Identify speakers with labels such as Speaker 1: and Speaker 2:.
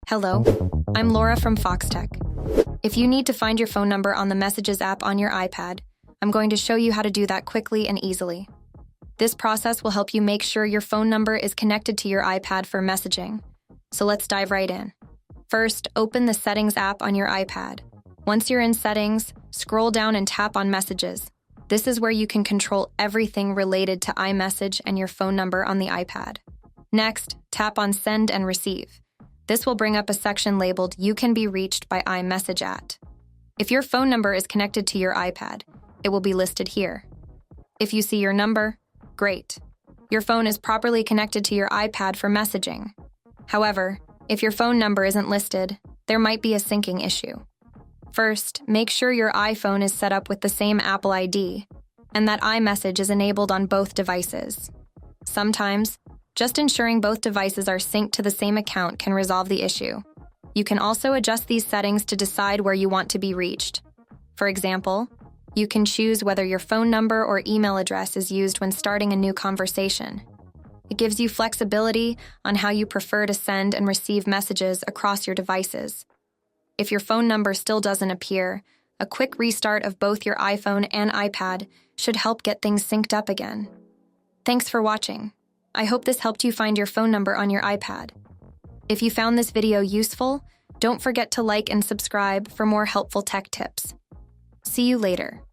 Speaker 1: Hello, I'm Laura from Foxtech. If you need to find your phone number on the Messages app on your iPad, I'm going to show you how to do that quickly and easily. This process will help you make sure your phone number is connected to your iPad for messaging. So let's dive right in. First, open the Settings app on your iPad. Once you're in Settings, scroll down and tap on Messages. This is where you can control everything related to iMessage and your phone number on the iPad. Next, tap on Send and Receive. This will bring up a section labeled You Can Be Reached by iMessage at. If your phone number is connected to your iPad, it will be listed here. If you see your number, great. Your phone is properly connected to your iPad for messaging. However, if your phone number isn't listed, there might be a syncing issue. First, make sure your iPhone is set up with the same Apple ID and that iMessage is enabled on both devices. Sometimes, just ensuring both devices are synced to the same account can resolve the issue. You can also adjust these settings to decide where you want to be reached. For example, you can choose whether your phone number or email address is used when starting a new conversation. It gives you flexibility on how you prefer to send and receive messages across your devices. If your phone number still doesn't appear, a quick restart of both your iPhone and iPad should help get things synced up again. Thanks for watching. I hope this helped you find your phone number on your iPad. If you found this video useful, don't forget to like and subscribe for more helpful tech tips. See you later.